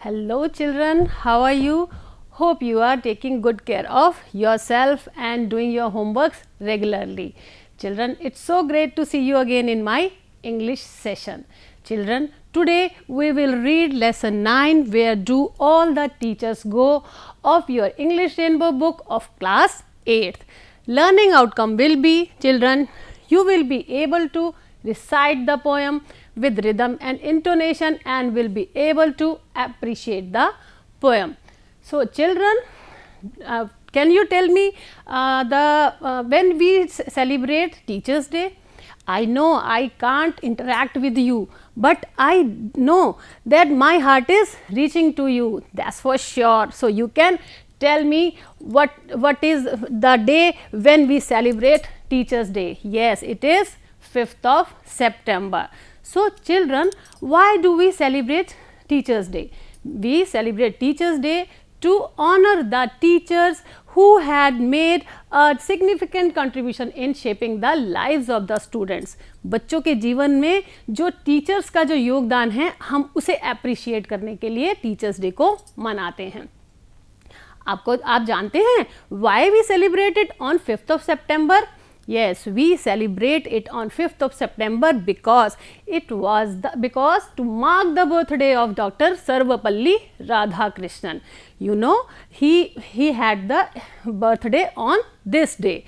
Hello children, how are you? Hope you are taking good care of yourself and doing your homeworks regularly. Children, it's so great to see you again in my English session. Children, today we will read lesson 9, Where Do All the Teachers Go, of your English Rainbow book of class 8th. Learning outcome will be, children, you will be able to recite the poem with rhythm and intonation and will be able to appreciate the poem. So children, can you tell me when we celebrate Teachers Day? I know I can't interact with you, but I know that my heart is reaching to you, that's for sure. So you can tell me what is the day when we celebrate Teachers Day. Yes, it is 5th of September. So children, why do we celebrate Teachers Day? We celebrate Teachers Day to honor the teachers who had made a significant contribution in shaping the lives of the students. बच्चों के जीवन में जो teachers का जो योगदान है, हम उसे अप्रिशिएट करने के लिए टीचर्स डे को मनाते हैं. आप जानते हैं why we celebrate it on 5th of September? Yes, we celebrate it on 5th of September because to mark the birthday of Dr. Sarvapalli Radhakrishnan. You know, he had the birthday on this day.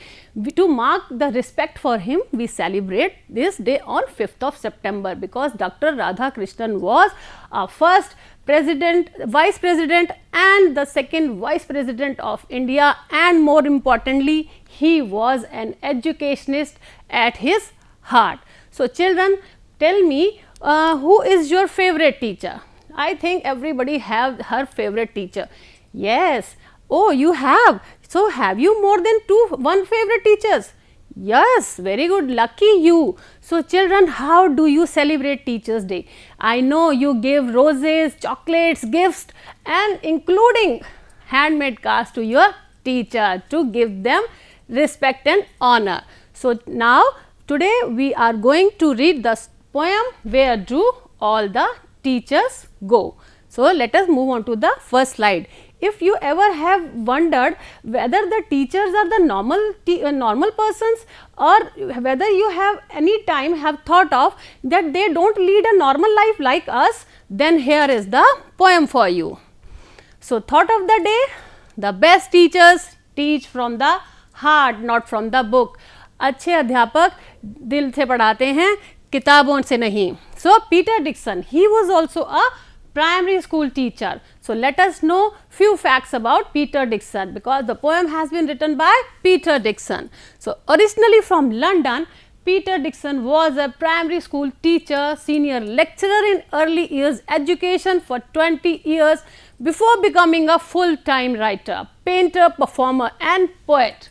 To mark the respect for him, we celebrate this day on 5th of September because Dr. Radhakrishnan was our first president, vice president and the second vice president of India, and more importantly he was an educationist at his heart. So children, tell me who is your favorite teacher? I think everybody have her favorite teacher. Yes. Oh, you have. So have you more than one favorite teachers? Yes, very good, lucky you. So children, how do you celebrate Teachers Day? I know you give roses, chocolates, gifts and including handmade cards to your teacher to give them respect and honor. So now today we are going to read the poem Where Do All the Teachers Go. So let us move on to the first slide. If you ever have wondered whether the teachers are the normal persons, or whether you have any time have thought of that they don't lead a normal life like us, then here is the poem for you. So thought of the day: the best teachers teach from the heart, not from the book. अच्छे अध्यापक दिल से पढ़ाते हैं, किताबों से नहीं. So Peter Dickson, he was also a primary school teacher. So let us know few facts about Peter Dickson because the poem has been written by Peter Dickson. So originally from London, Peter Dickson was a primary school teacher, senior lecturer in early years education for 20 years before becoming a full-time writer, painter, performer and poet.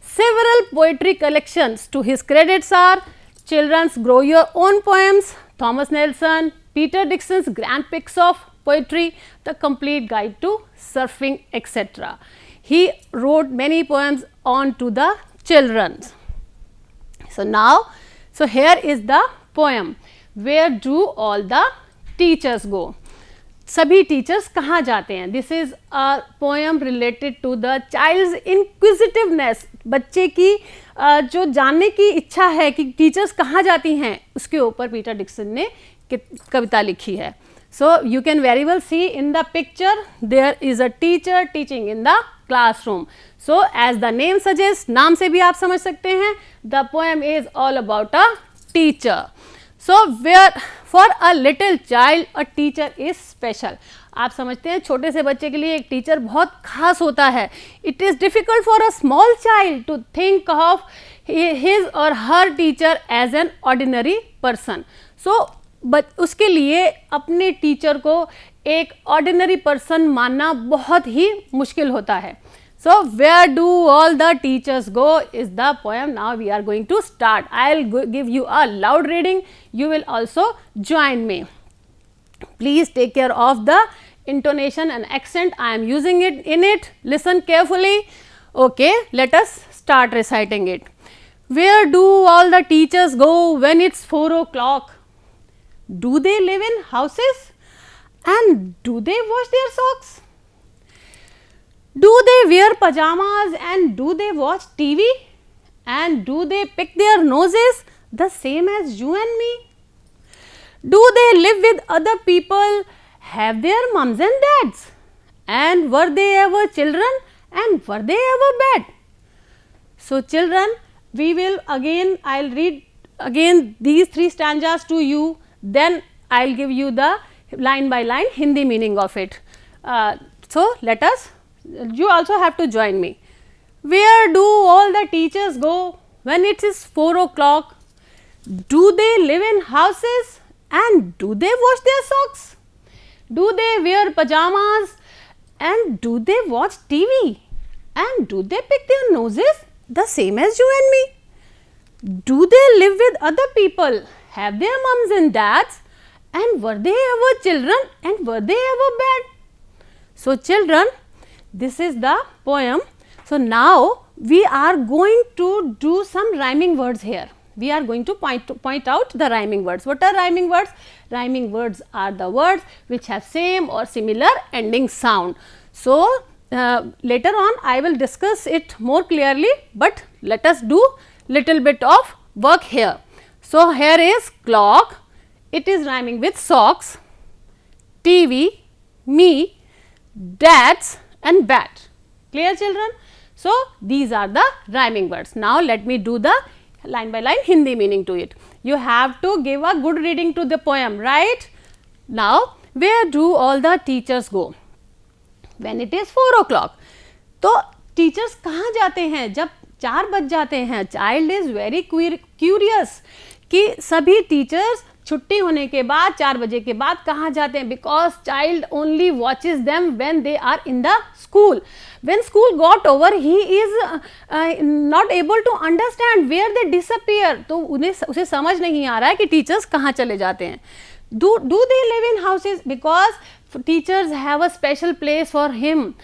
Several poetry collections to his credits are Children's Grow Your Own Poems, Thomas Nelson, Peter Dickson's Grand Picks of Poetry, The Complete Guide to Surfing, etc. He wrote many poems on to the children. So here is the poem, Where Do All the Teachers Go? सभी teachers कहाँ जाते हैं? This is a poem related to the child's inquisitiveness. बच्चे की जो जानने की इच्छा है कि टीचर्स कहाँ जाती हैं, उसके ऊपर पीटर डिक्सन ने कविता लिखी है. So you can very well see in the picture there is a teacher teaching in the classroom. So as the name suggest, नाम से भी आप समझ सकते हैं, the poem is all about a teacher. So where for a little child a teacher is special. आप समझते हैं छोटे से बच्चे के लिए एक टीचर बहुत खास होता है. It is difficult for a small child to think of his or her teacher as an ordinary person. So उसके लिए अपने टीचर को एक ऑर्डिनरी पर्सन मानना बहुत ही मुश्किल होता है. So where do all the teachers go is the poem. Now we are going to start. I'll give you a loud reading. You will also join me. Please take care of the intonation and accent. I am using it in it. Listen carefully. Okay, let us start reciting it. Where do all the teachers go when it's 4 o'clock? Do they live in houses? And do they wash their socks? Do they wear pajamas and do they watch TV? And do they pick their noses the same as you and me? Do they live with other people, have their mums and dads? And were they ever children and were they ever bad? So children, we will again, I'll read again these 3 stanzas to you, then I'll give you the line by line Hindi meaning of it. So let us, you also have to join me. Where do all the teachers go when it is 4 o'clock? Do they live in houses and do they wash their socks? Do they wear pajamas and do they watch TV? And do they pick their noses the same as you and me? Do they live with other people, have their mums and dads? And were they ever children and were they ever bad? So children, this is the poem. So now we are going to do some rhyming words here. We are going to point out the rhyming words. What are rhyming words? Rhyming words are the words which have same or similar ending sound. So later on I will discuss it more clearly, but let us do little bit of work here. So here is clock, it is rhyming with socks, TV, me, dads and bat. Clear children? So these are the rhyming words. Now let me do the line by line Hindi meaning to it. You have to give a good reading to the poem, right? Now where do all the teachers go when it is 4 o'clock? तो teachers कहाँ जाते हैं जब 4 बज जाते हैं? Child is very curious कि सभी टीचर्स छुट्टी होने के बाद 4 बजे के बाद कहाँ जाते हैं, because child only watches them when they are in the school. When school got over, he is not able to understand where they disappear. तो उसे समझ नहीं आ रहा है कि टीचर्स कहाँ चले जाते हैं. Do they live in houses? Because teachers have a special place for him.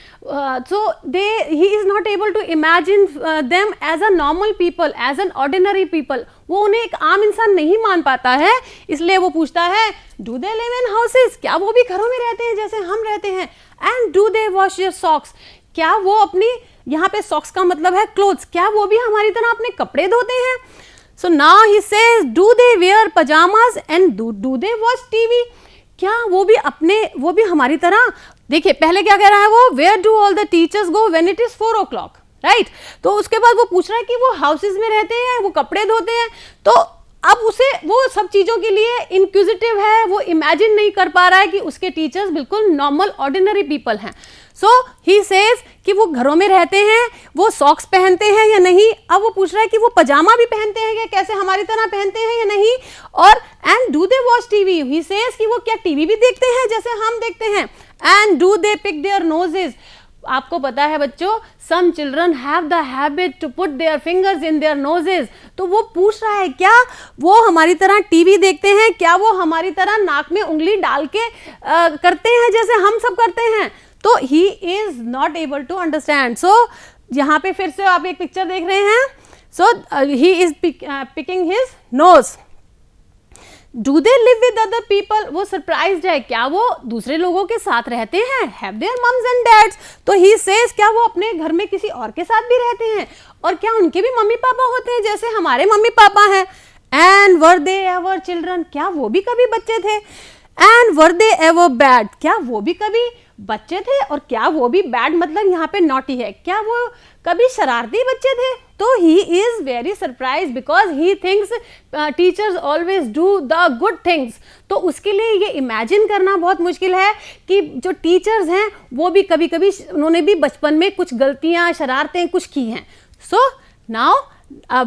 So he is not able to imagine them as a normal people, as an ordinary people. वो उन्हें एक आम इंसान नहीं मान पाता है, इसलिए वो पूछता है do they live in houses? क्या वो भी घरों में रहते हैं जैसे हम रहते हैं? And do they wash their socks? क्या वो अपनी, यहाँ पे सॉक्स का मतलब है क्लोथ्स, क्या वो भी हमारी तरह अपने कपड़े धोते हैं? So now he says do they wear pyjamas and do they watch TV? क्या वो भी हमारी तरह, देखिए पहले क्या कह रहा है वो, where do all the teachers go when it is 4 o'clock, right? तो उसके बाद वो पूछ रहा है कि वो हाउसेज में रहते हैं, वो कपड़े धोते हैं. तो अब उसे वो सब चीज़ों के लिए इंक्विजिटिव है, वो इमेजिन नहीं कर पा रहा है कि उसके टीचर्स बिल्कुल नॉर्मल ऑर्डिनरी पीपल हैं. सो ही सेज कि वो घरों में रहते हैं, वो सॉक्स पहनते हैं या नहीं. अब वो पूछ रहा है कि वो पजामा भी पहनते हैं या कैसे हमारी तरह पहनते हैं या नहीं. और and do they watch TV? He says कि वो क्या टीवी भी देखते हैं जैसे हम देखते हैं. And do they pick their noses? आपको पता है बच्चों, some children have the habit to put their fingers in their noses. तो वो पूछ रहा है क्या वो हमारी तरह टीवी देखते हैं, क्या वो हमारी तरह नाक में उंगली डाल के करते हैं जैसे हम सब करते हैं? तो he is not able to understand. So यहाँ पे फिर से आप एक पिक्चर देख रहे हैं. So he is picking his nose. Do they live with other people? वो सरप्राइज्ड है, क्या वो दूसरे लोगों के साथ रहते हैं? Have their mums and dads? तो ही सेज क्या वो अपने घर में किसी और के साथ भी रहते हैं? और क्या उनके भी मम्मी पापा होते हैं जैसे हमारे मम्मी पापा हैं? And were they ever children? क्या वो भी कभी बच्चे थे? And were they ever bad? क्या वो भी कभी बच्चे थे? और क्या वो भी बैड मतलब यहाँ पे नॉटी है, क्या वो कभी शरारती बच्चे थे? तो he is very surprise because he thinks teachers always do the good things. तो उसके लिए ये इमेजिन करना बहुत मुश्किल है कि जो टीचर्स हैं वो भी कभी कभी उन्होंने भी बचपन में कुछ गलतियां शरारतें कुछ की हैं. So now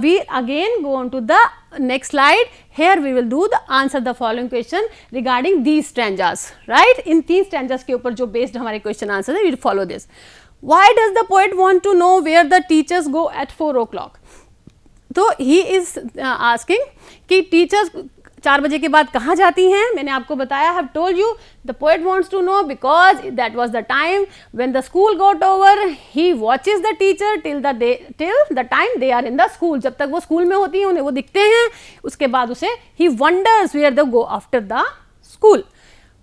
we again go on to the next slide. Here we will do the answer the following question regarding these stanzas, right? In 3 stanzas के ऊपर जो based हमारे question answer है, we will follow this. Why does the poet want to know where the teachers go at 4 o'clock? तो he is asking कि teachers 4 बजे के बाद कहाँ जाती हैं? मैंने आपको बताया, I have told you the poet wants to know because that was the time when the school got over. He watches the teacher till the time they are in the school. जब तक वो school में होती हैं उन्हें वो दिखते हैं, उसके बाद उसे he wonders where they go after the school.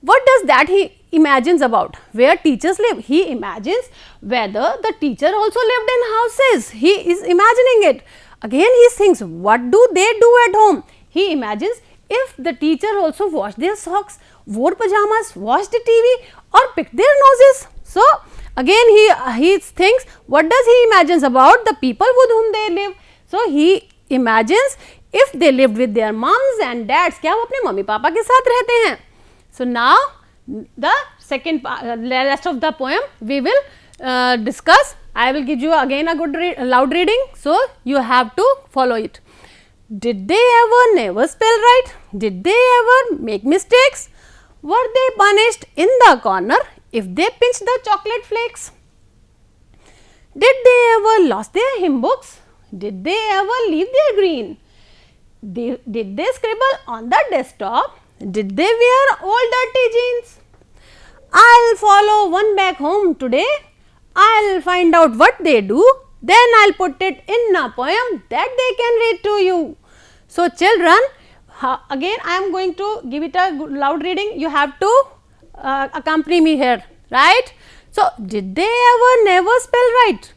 What does that he imagines about? Where teachers live? He imagines whether the teacher also lived in houses. He is imagining it. Again he thinks, what do they do at home? He imagines if the teacher also washed their socks, wore pajamas, watched TV or picked their noses. So again he thinks, what does he imagines about the people with whom they live? So he imagines if they lived with their moms and dads, क्या वो अपने mummy papa के साथ रहते हैं? So now the second rest of the poem we will discuss. I will give you again a good loud reading, so you have to follow it. Did they ever never spell right? Did they ever make mistakes? Were they punished in the corner if they pinched the chocolate flakes? Did they ever lost their hymn books? Did they ever leave their green? Did they scribble on the desktop? Did they wear old dirty jeans? I'll follow one back home today. I'll find out what they do. Then I'll put it in a poem that they can read to you. So children, again I am going to give it a loud reading. You have to accompany me here, right? So did they ever never spell right?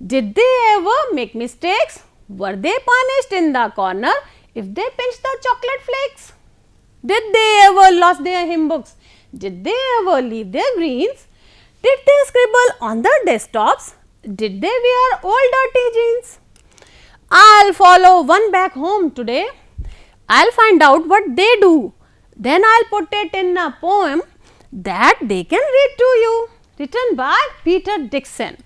Did they ever make mistakes? Were they punished in the corner if they pinched the chocolate flakes? Did they ever lost their hymn books? Did they ever leave their greens? Did they scribble on the desktops? Did they wear old dirty jeans? I'll follow one back home today. I'll find out what they do. Then I'll put it in a poem that they can read to you. Written by Peter Dixon.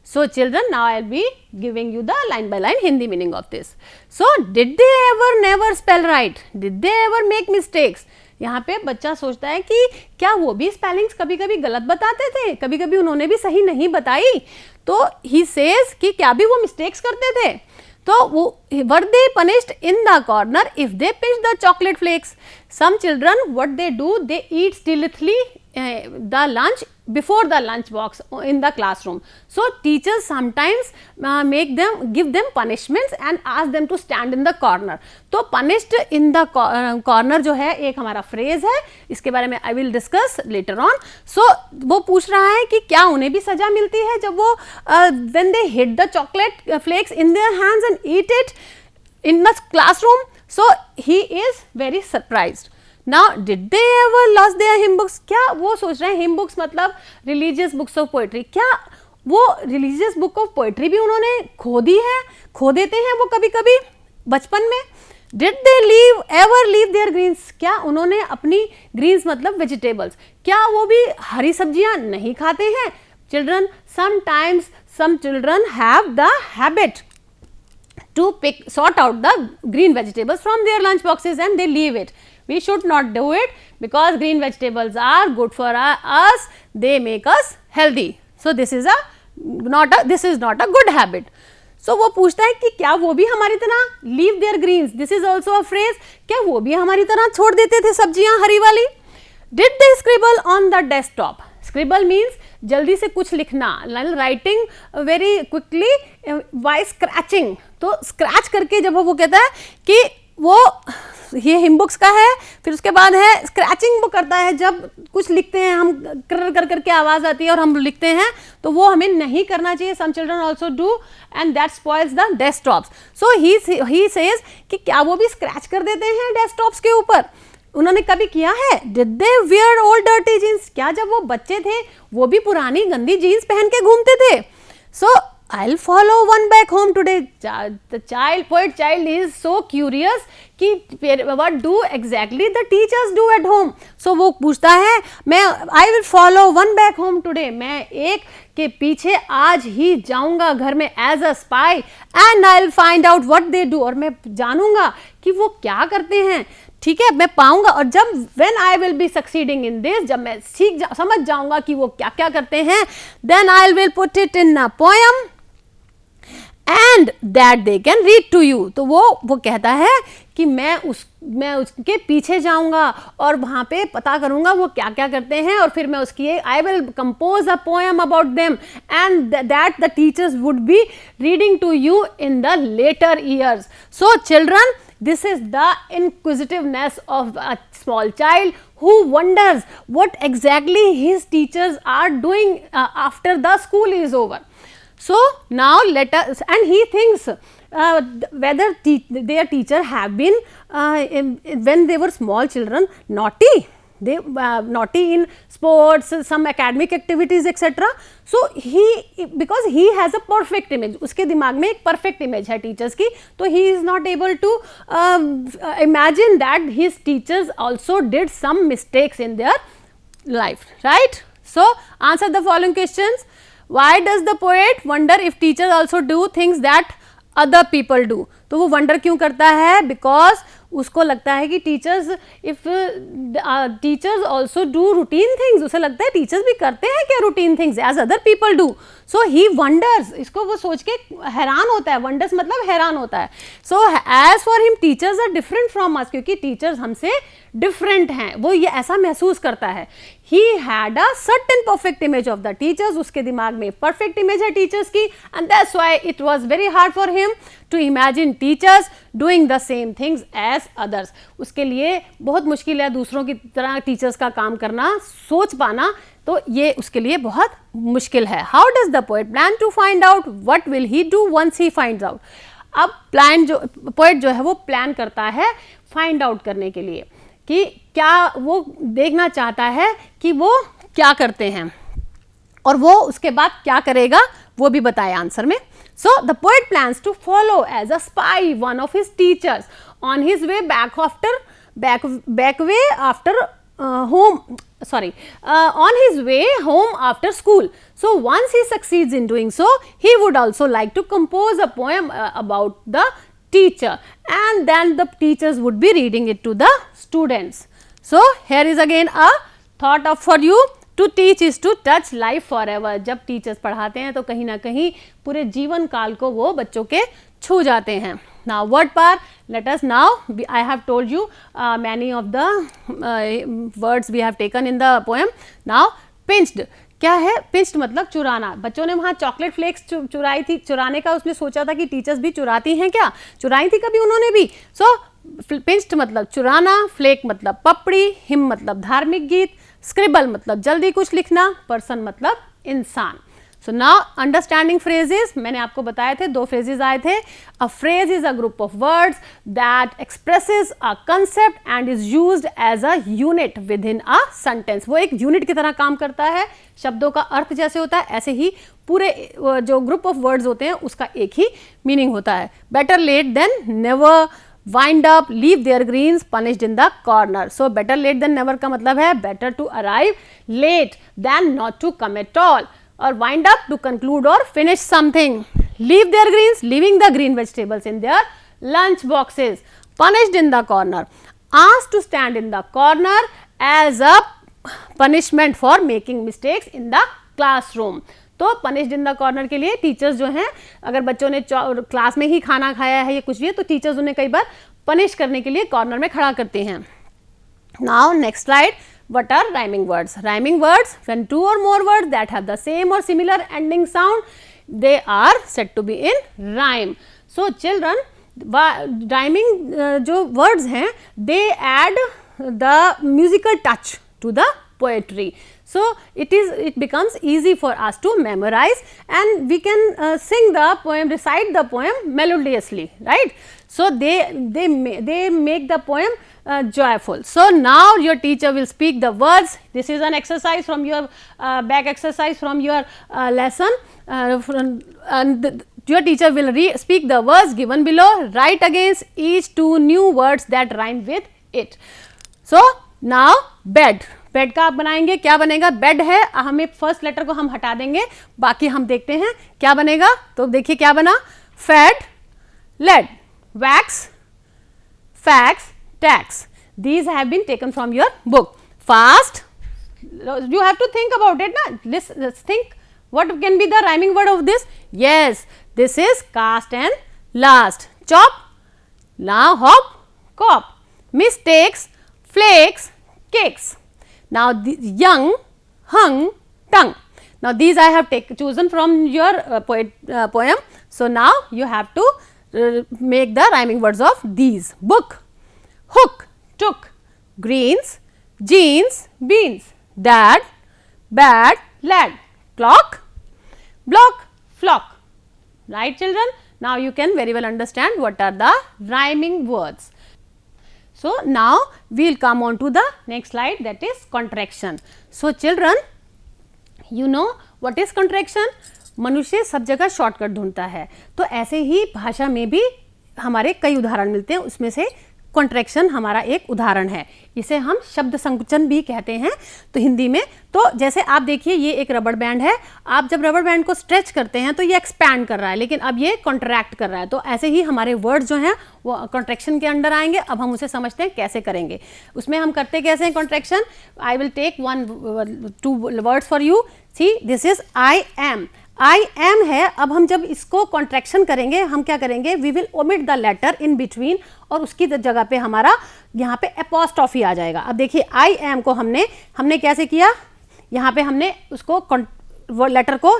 So children, now I will be giving you the line by line Hindi meaning of this. So did they ever never spell right? Did they ever make mistakes? यहाँ पे बच्चा सोचता है कि क्या वो भी spellings कभी कभी गलत बताते थे, कभी कभी उन्होंने भी सही नहीं बताई. तो ही सेज कि क्या भी वो मिस्टेक्स करते थे. तो वो were they punished in the corner if they pinch the chocolate flakes. Some children what they do, they eat stealthily the lunch before the lunch box in the classroom. So teachers sometimes give them punishments and ask them to stand in the corner. तो punished in the corner जो है एक हमारा phrase है, इसके बारे में I will discuss later on. So वो पूछ रहा है कि क्या उन्हें भी सजा मिलती है जब वो when they hit the chocolate flakes in their hands and eat it in the classroom. So he is very surprised. Now did they ever lost their hymn books? क्या वो सोच रहे हैं hymn books मतलब religious books of poetry, क्या वो religious book of poetry भी उन्होंने खो दी है, खो देते हैं वो कभी कभी बचपन में. Did they ever leave their greens? क्या उन्होंने अपनी greens मतलब vegetables, क्या वो भी हरी सब्जियां नहीं खाते हैं? Children, sometimes some children have the habit to sort out the green vegetables from their lunch boxes and they leave it. We should not do it because green vegetables are good for us. They make us healthy. So this is not a good habit. So वो पूछता है कि क्या वो भी हमारी तरह leave their greens. This is also a phrase. क्या वो भी हमारी तरह छोड़ देते थे सब्जियां हरी वाली? Did they scribble on the desktop? Scribble means जल्दी से कुछ लिखना, writing very quickly by scratching. तो scratch करके जब वो कहता है कि वो ये हिम बुक्स का है, फिर उसके बाद है स्क्रैचिंग वो करता है जब कुछ लिखते हैं हम कर करके आवाज़ आती है और हम लिखते हैं, तो वो हमें नहीं करना चाहिए. Some children also do and that spoils the desktops. So he says कि क्या वो भी स्क्रैच कर देते हैं डेस्कटॉप्स के ऊपर? उन्होंने कभी किया है? Did they wear old dirty jeans? क्या जब वो बच्चे थे वो भी पुरानी गंदी जीन्स पहन के घूमते थे? सो I'll follow one back home today. The poet child is so curious कि what do exactly the teachers do at home. So वो पूछता है मैं I will follow one back home today. मैं एक के पीछे आज ही जाऊंगा घर में as a spy and I'll find out what they do. और मैं जानूंगा कि वो क्या करते हैं. ठीक है, मैं पाऊंगा और जब when I will be succeeding in this, जब मैं समझ जाऊंगा कि वो क्या क्या करते हैं, then I will put it in a poem and that they can read to you. तो वो कहता है कि मैं उसके पीछे जाऊंगा और वहाँ पे पता करूंगा वो क्या क्या करते हैं और फिर मैं उसकी I will compose a poem about them and that the teachers would be reading to you in the later years. So children, this is the inquisitiveness of a small child who wonders what exactly his teachers are doing after the school is over. So now let us, and he thinks whether their teacher have been when they were small children naughty, they naughty in sports, some academic activities etc. So he, because he has a perfect image, उसके दिमाग में एक perfect image है teachers की, तो he is not able to imagine that his teachers also did some mistakes in their life, right? So answer the following questions. Why does the poet wonder if teachers also do things that other people do? तो वो wonder क्यों करता है? Because उसको लगता है कि teachers, if teachers also do routine things, उसे लगता है टीचर्स भी करते हैं क्या routine things as other people do. So he wonders, इसको वो सोच के हैरान होता है. वंडर्स मतलब हैरान होता है. So as for him teachers are different from us, क्योंकि टीचर्स हमसे डिफरेंट हैं, वो ये ऐसा महसूस करता है. He had a certain perfect image of the teachers, उसके दिमाग में परफेक्ट इमेज है टीचर्स की, and that's why it was very hard for him to imagine teachers doing the same things as others. उसके लिए बहुत मुश्किल है दूसरों की तरह टीचर्स का काम करना, सोच पाना, तो ये उसके लिए बहुत मुश्किल है. How does the poet plan to find out what will he do once he finds out. अब प्लान जो पोएट जो है वो प्लान करता है फाइंड आउट करने के लिए कि क्या वो देखना चाहता है कि वो क्या करते हैं और वो उसके बाद क्या करेगा, वो भी बताए आंसर में. So the poet plans to follow as a spy one of his teachers on his way back on his way home after school. So once he succeeds in doing so, he would also like to compose a poem about the teacher, and then the teachers would be reading it to the students. So here is again a thought of for you. To teach is to touch life forever. जब teachers पढ़ाते हैं तो कहीं ना कहीं पूरे जीवन काल को वो बच्चों के छू जाते हैं. Now word power, let us now, I have told you many of the words we have taken in the poem. Now pinched, क्या है पिंच्ड मतलब चुराना. बच्चों ने वहाँ चॉकलेट फ्लेक्स चुराई थी, चुराने का उसने सोचा था कि टीचर्स भी चुराती हैं क्या, चुराई थी कभी उन्होंने भी. सो पिंच्ड मतलब चुराना, फ्लेक मतलब पपड़ी, हिम मतलब धार्मिक गीत, स्क्रिबल मतलब जल्दी कुछ लिखना, पर्सन मतलब इंसान. सो नाउ अंडरस्टैंडिंग फ्रेजेस, मैंने आपको बताए थे 2 फ्रेजेस आए थे. A phrase is a group of words that expresses a concept and is used as a unit within a sentence. वो एक यूनिट की तरह काम करता है. शब्दों का अर्थ जैसे होता है ऐसे ही पूरे जो ग्रुप ऑफ वर्ड्स होते हैं उसका एक ही मीनिंग होता है. Better late than never, wind up, leave their greens, punished in the corner. So better late than never का मतलब है better to arrive late than not to come at all. और wind up to conclude or finish something. Leave their greens, leaving the green vegetables in their lunch boxes. Punished in the corner. Asked to stand in the corner as a punishment for making mistakes in the classroom. तो punished in the corner के लिए teachers जो हैं, अगर बच्चों ने class में ही खाना खाया है या कुछ भी है तो टीचर्स उन्हें कई बार पनिश करने के लिए कॉर्नर में खड़ा करते हैं. Now next slide, what are rhyming words. Rhyming words when 2 or more words that have the same or similar ending sound, they are said to be in rhyme. So children, rhyming जो words हैं they add the musical touch to the poetry. So it becomes easy for us to memorize, and we can sing the poem, recite the poem melodiously, right? So they make the poem joyful. So now your teacher will speak the words. This is an exercise from your back exercise from your lesson, and your teacher will speak the words given below. Write against each 2 new words that rhyme with it. So now bed. Bed का आप बनाएंगे, क्या बनेगा, bed है, हमें first letter को हम हटा देंगे, बाकी हम देखते हैं क्या बनेगा. तो देखिए क्या बना, fed, led, wax, fax, tax. These have been taken from your book. Fast, you have to think about it na. Let's think what can be the rhyming word of this. Yes, this is cast and last. Chop, la, hop, cop. Mistakes, flakes, cakes. Now young, hung, tongue. Now these I have chosen from your poem. So now you have to make the rhyming words of these. Book, hook, took, greens, jeans, beans, dad, bad, lad, clock, block, flock. Right children? Now you can very well understand what are the rhyming words. So now we will come on to the next slide, that is contraction. So children, you know what is contraction? मनुष्य सब जगह shortcut ढूंढता है, तो ऐसे ही भाषा में भी हमारे कई उदाहरण मिलते हैं, उसमें से कॉन्ट्रैक्शन हमारा एक उदाहरण है। इसे हम शब्द संकुचन भी कहते हैं तो हिंदी में। तो जैसे आप देखिए, ये एक रबड़ बैंड है, आप जब रबड़ बैंड को स्ट्रेच करते हैं तो ये एक्सपैंड कर रहा है, लेकिन अब ये कॉन्ट्रैक्ट कर रहा है। तो ऐसे ही हमारे वर्ड जो हैं वो कॉन्ट्रैक्शन के अंडर आएंगे। अब हम उसे समझते हैं कैसे करेंगे। उसमें हम करते कैसे हैं contraction? I will take 1-2 words for you. See, this is I am. I am है। अब हम जब इसको कॉन्ट्रैक्शन करेंगे, हम क्या करेंगे? We will omit the letter in between, और उसकी जगह पे हमारा यहाँ पे एपोस्ट्रॉफी आ जाएगा। अब देखिए, आई एम को हमने कैसे किया? यहाँ पे हमने उसको वो लेटर को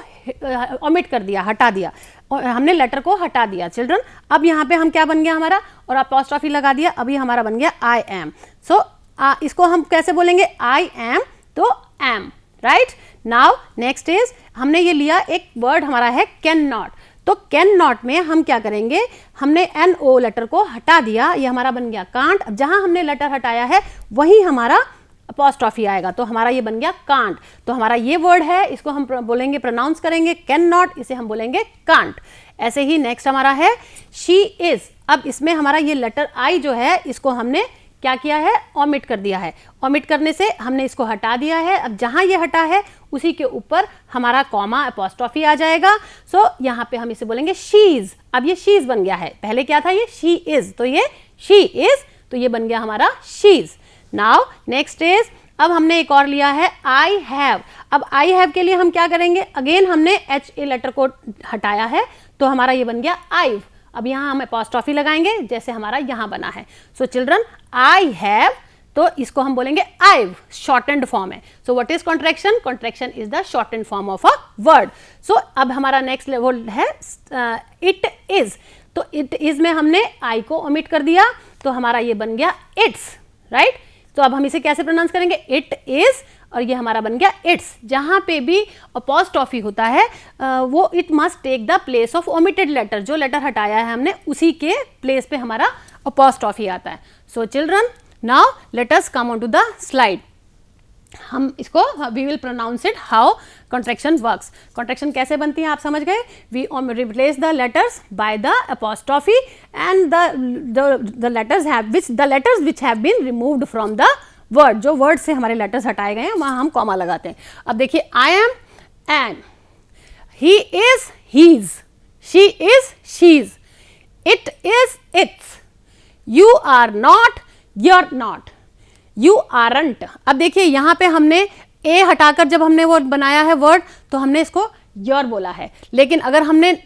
ओमिट कर दिया, हटा दिया, और हमने लेटर को हटा दिया चिल्ड्रन। अब यहाँ पे हम क्या बन गया हमारा? और एपोस्ट्रॉफी लगा दिया, अभी हमारा बन गया आई एम। सो इसको हम कैसे बोलेंगे? आई एम, तो M, right. Now next is, हमने ये लिया एक वर्ड हमारा है कैन नॉट। तो कैन नॉट में हम क्या करेंगे? हमने एन ओ लेटर को हटा दिया, ये हमारा बन गया कांट। अब जहां हमने लेटर हटाया है वहीं हमारा अपॉस्ट्रॉफी आएगा, तो हमारा ये बन गया कांट। तो हमारा ये वर्ड है, इसको हम बोलेंगे, प्रोनाउंस करेंगे कैन नॉट, इसे हम बोलेंगे कांट। ऐसे ही नेक्स्ट हमारा है शी इज। अब इसमें हमारा ये लेटर आई जो है, इसको हमने क्या किया है? ओमिट कर दिया है। ओमिट करने से हमने इसको हटा दिया है। अब जहां ये हटा है उसी के ऊपर हमारा कॉमा एपोस्ट्रॉफी आ जाएगा। सो यहाँ पे हम इसे बोलेंगे शीज। अब ये शीज बन गया है, पहले क्या था? ये शी इज, तो ये शी इज, तो ये बन गया हमारा शीज। नाउ नेक्स्ट इज, अब हमने एक और लिया है आई हैव। अब आई हैव के लिए हम क्या करेंगे? अगेन हमने एच ए लेटर को हटाया है, तो हमारा ये बन गया आईव। अब यहाँ हम एपोस्ट्रॉफी लगाएंगे जैसे हमारा यहाँ बना है। सो चिल्ड्रन, आई हैव, तो इसको हम बोलेंगे आईव, शॉर्टेंड फॉर्म है। So what is contraction? Contraction is the shortened form of a word. So अब हमारा नेक्स्ट लेवल है इट इज। तो इट इज में हमने आई को ओमिट कर दिया, तो हमारा ये बन गया इट्स, राइट। तो अब हम इसे कैसे प्रोनाउंस करेंगे? इट इज, और ये हमारा बन गया इट्स। जहाँ पे भी अपॉस्ट्रॉफी होता है वो it must take the place of omitted letter. जो लेटर हटाया है हमने उसी के प्लेस पे हमारा अपॉस्ट्रॉफी आता है। So children, now let us come on to the slide. हम इसको we will pronounce it how contraction works. Contraction कैसे बनती है आप समझ गए? We replace the letters by the apostrophe and the letters which have been removed from the word. जो word से हमारे लेटर्स हटाए गए हैं वहां हम कॉमा लगाते हैं। अब देखिए, I am an, he is he's, she is she's, it is it's, you are not you're not, you aren't. अब देखिए यहाँ पे हमने ए हटाकर जब हमने वो बनाया है वर्ड, तो हमने इसको योर बोला है। लेकिन अगर हमने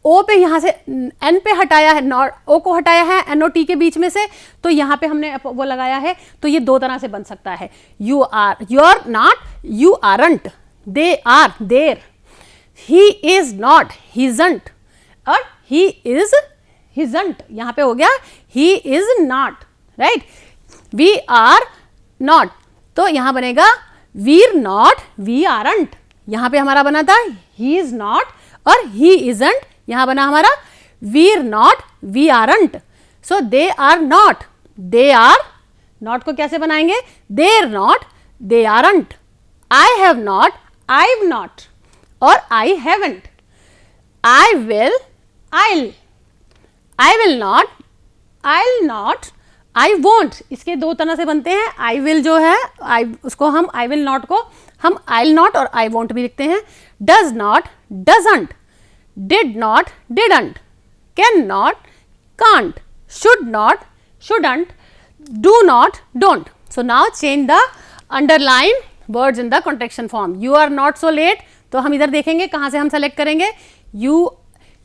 ओ पे यहाँ से एन पे हटाया है, नॉट ओ को हटाया है एन ओ टी के बीच में से, तो यहाँ पे हमने वो लगाया है, तो ये दो तरह से बन सकता है। You are you're not, you aren't, they are they're, he is not isn't, और ही इज हिजंट। यहाँ पे हो गया he is not, right. We are not, तो यहाँ बनेगा वीर नॉट वी आरंट। यहाँ पे हमारा बना था ही इज नॉट और ही इजंट, यहाँ बना हमारा we're not we aren't. So they are not, they are not को कैसे बनाएंगे? They're not they aren't, I have not I've not, और I haven't, I will I'll, I will not I'll not, I won't. इसके दो तरह से बनते हैं। आई विल जो है उसको हम आई विल नॉट को हम आइल नॉट और आई वोंट भी लिखते हैं। Does not doesn't, did not didn't, can not can't, should not shouldn't, do not don't. So now change the underline words in the contraction form. You are not so late, तो हम इधर देखेंगे कहाँ से हम सेलेक्ट करेंगे।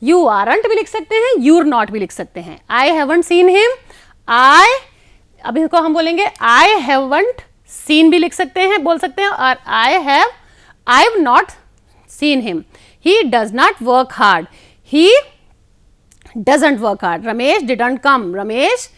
You aren't भी लिख सकते हैं, यूर नॉट भी लिख सकते हैं। आई हैवंट सीन हिम, अब इसको हम बोलेंगे आई हैवंट सीन भी लिख सकते हैं, बोल सकते हैं, और आई have not seen him. He does not work hard, he doesn't work hard. Ramesh didn't come, Ramesh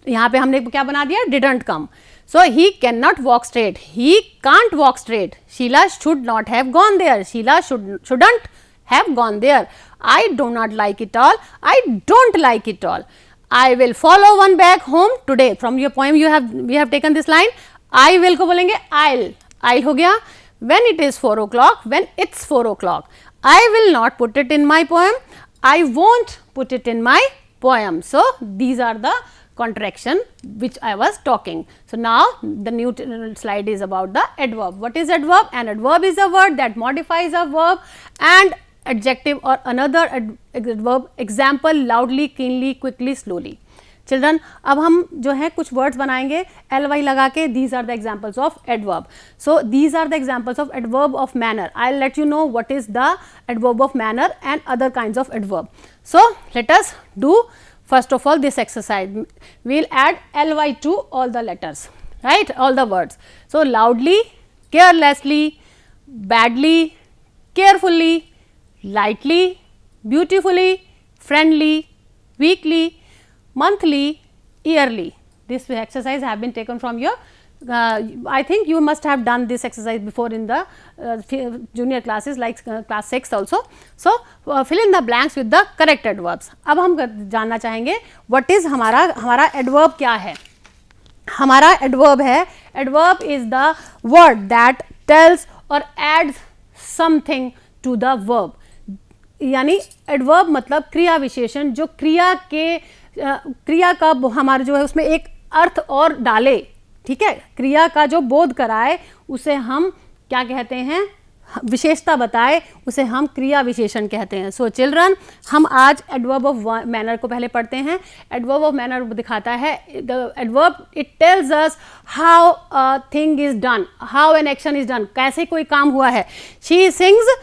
यहाँ पे हमने क्या बना दिया? Didn't come. So he cannot walk straight. He can't walk straight. Sheila should not have gone there. Sheila shouldn't have gone there. I do not like it all. I don't like it all. I will follow one back home today. From your poem we have taken this line. I will को बोलेंगे I'll हो गया. When it is 4 o'clock, when it's 4 o'clock. I will not put it in my poem. I won't put it in my poem. So these are the contraction which I was talking. So now the new slide is about the adverb. What is adverb? An adverb is a word that modifies a verb and adjective or another adverb. Example: loudly, keenly, quickly, slowly. Children, अब हम जो है कुछ words बनाएंगे ly लगा के. These are the examples of adverb. So these are the examples of adverb of manner. I let you know what is the adverb of manner and other kinds of adverb. So let us do first of all this exercise. We will add ly to all the letters, right, all the words. So loudly, carelessly, badly, carefully, lightly, beautifully, friendly, weekly, monthly, yearly. This exercise have been taken from your I think you must have done this exercise before in the junior classes like class 6 also. So fill in the blanks with the correct adverbs. अब हम जानना चाहेंगे what is हमारा adverb क्या है. हमारा adverb है, adverb is the word that tells or adds something to the verb. यानी adverb मतलब क्रिया विशेषण जो क्रिया का हमारा जो है उसमें एक अर्थ और डाले. ठीक है, क्रिया का जो बोध कराए उसे हम क्या कहते हैं, विशेषता बताए, उसे हम क्रिया विशेषण कहते हैं. सो चिल्ड्रन, हम आज एडवर्ब ऑफ मैनर को पहले पढ़ते हैं. एडवर्ब ऑफ मैनर दिखाता है adverb it tells us how a thing is done, how an action is done, कैसे कोई काम हुआ है. शी सिंग्स,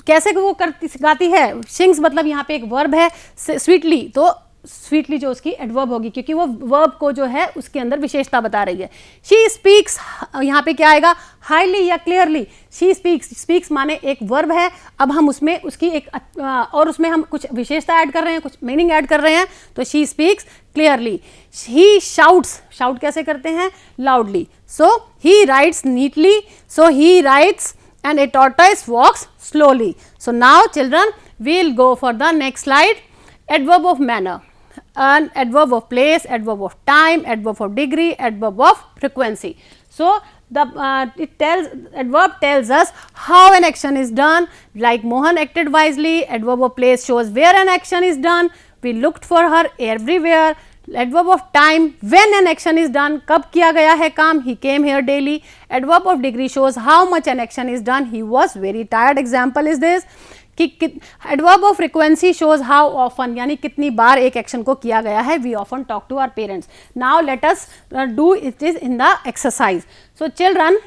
कैसे वो गाती है. सिंग्स मतलब यहाँ पे एक वर्ब है. स्वीटली, तो स्वीटली जो उसकी एडवर्ब होगी क्योंकि वो वर्ब को जो है उसके अंदर विशेषता बता रही है. शी स्पीक्स, यहाँ पे क्या आएगा, हाईली या क्लियरली. शी स्पीक्स, स्पीक्स माने एक वर्ब है. अब हम उसमें उसकी एक और उसमें हम कुछ विशेषता ऐड कर रहे हैं, कुछ मीनिंग ऐड कर रहे हैं. तो she speaks clearly. He shouts, shout कैसे करते हैं, loudly. So he writes neatly, so he writes. And a tortoise walks slowly. So now children we will go for the next slide. Adverb of manner, an adverb of place, adverb of time, adverb of degree, adverb of frequency. So the adverb tells us how an action is done. Like Mohan acted wisely. Adverb of place shows where an action is done. We looked for her everywhere. Adverb of time, when an action is done, कब किया गया है काम, he came here daily. Adverb of degree shows how much an action is done, he was very tired. Example is this. Adverb of frequency shows how often, यानी कितनी बार एक action को किया गया है. We often talk to our parents. Now let us do it is in the exercise. So children,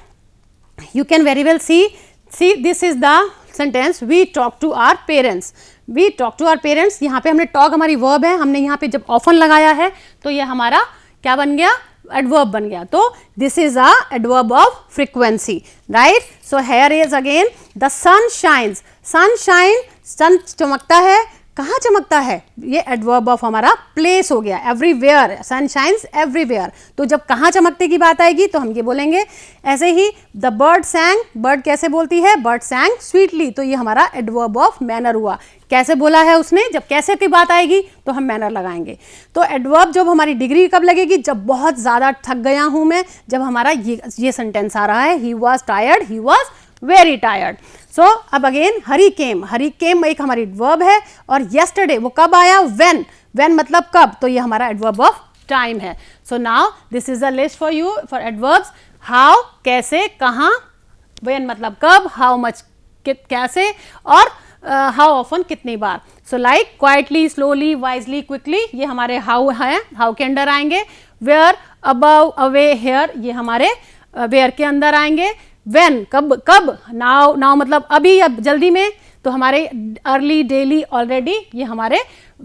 you can very well see this is the sentence, we talk to our parents. We talk to our parents. यहाँ पे हमने talk हमारी verb है, हमने यहाँ पे जब often लगाया है तो ये हमारा क्या बन गया, एडवर्ब बन गया. तो this is a adverb of frequency, right. So here is again the sun shines. Sunshine, sun चमकता है, कहाँ चमकता है, ये एडवर्ब ऑफ हमारा प्लेस हो गया. Everywhere, sun shines everywhere. तो जब कहाँ चमकते की बात आएगी तो हम ये बोलेंगे. ऐसे ही द बर्ड सैंग, बर्ड कैसे बोलती है, बर्ड सैंग स्वीटली. तो ये हमारा एडवर्ब ऑफ मैनर हुआ. कैसे बोला है उसने, जब कैसे की बात आएगी तो हम मैनर लगाएंगे. तो एडवर्ब जब हमारी डिग्री कब लगेगी, जब बहुत ज़्यादा थक गया हूँ मैं, जब हमारा ये सेंटेंस आ रहा है, he was tired, he was very tired. So अब अगेन हरी केम एक हमारी एडवर्ब है. और येस्टरडे वो कब आया, व्हेन, व्हेन मतलब कब, तो ये हमारा एडवर्ब ऑफ टाइम है. So now this is a list for you for adverbs. How कैसे, कहाँ, व्हेन मतलब कब, हाउ मच कैसे, और हाउ ऑफन कितनी बार. So like quietly, slowly, wisely, quickly, ये हमारे हाउ हैं, हाउ के अंडर आएंगे. वेयर, अबव, अवे, हेयर, ये हमारे वेयर के अंदर आएंगे. When, कब, नाउ मतलब अभी, अब जल्दी में, तो हमारे अर्ली, डेली, ऑलरेडी, ये हमारे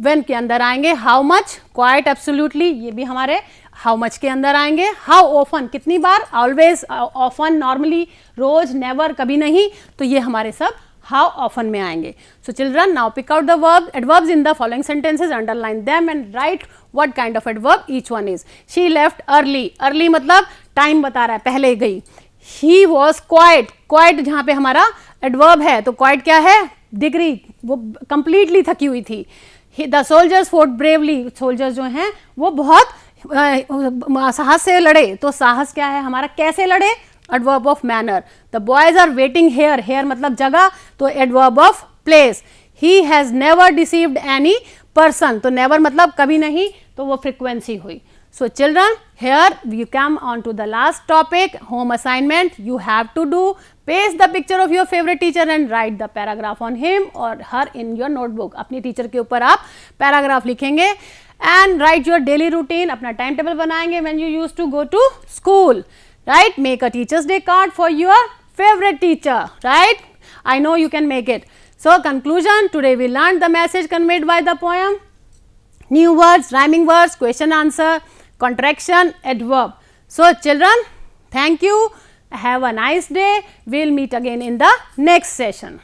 when के अंदर आएंगे. हाउ मच, क्वाइट, एब्सोल्युटली, ये भी हमारे हाउ मच के अंदर आएंगे. हाउ ऑफन, कितनी बार, ऑलवेज, ऑफन, नॉर्मली, रोज, नेवर, कभी नहीं, तो ये हमारे सब हाउ ऑफन में आएंगे. So children, now pick out the verb adverbs in the following sentences, underline them and write what kind of adverb each one is. She left early. Early मतलब time बता रहा है, पहले गई. ही वॉज क्वाइट, क्वाइट जहाँ पे हमारा adverb है, तो क्वाइट क्या है, डिग्री, वो कंप्लीटली थकी हुई थी. The soldiers fort bravely, soldiers जो हैं वो बहुत साहस से लड़े. तो साहस क्या है हमारा, कैसे लड़े, adverb of manner. The boys are waiting here, here मतलब जगह, तो adverb of place. He has never deceived any person, तो नेवर मतलब कभी नहीं, तो वो फ्रीक्वेंसी हुई. So children, here we come on to the last topic, home assignment. You have to do, paste the picture of your favorite teacher and write the paragraph on him or her in your notebook. अपनी teacher के ऊपर आप paragraph लिखेंगे and write your daily routine. अपना time table बनाएंगे when you used to go to school. Right? Make a teacher's day card for your favorite teacher. Right? I know you can make it. So conclusion, today we learned the message conveyed by the poem. New words, rhyming words, question answer, contraction, adverb. So children, thank you. Have a nice day. We'll meet again in the next session.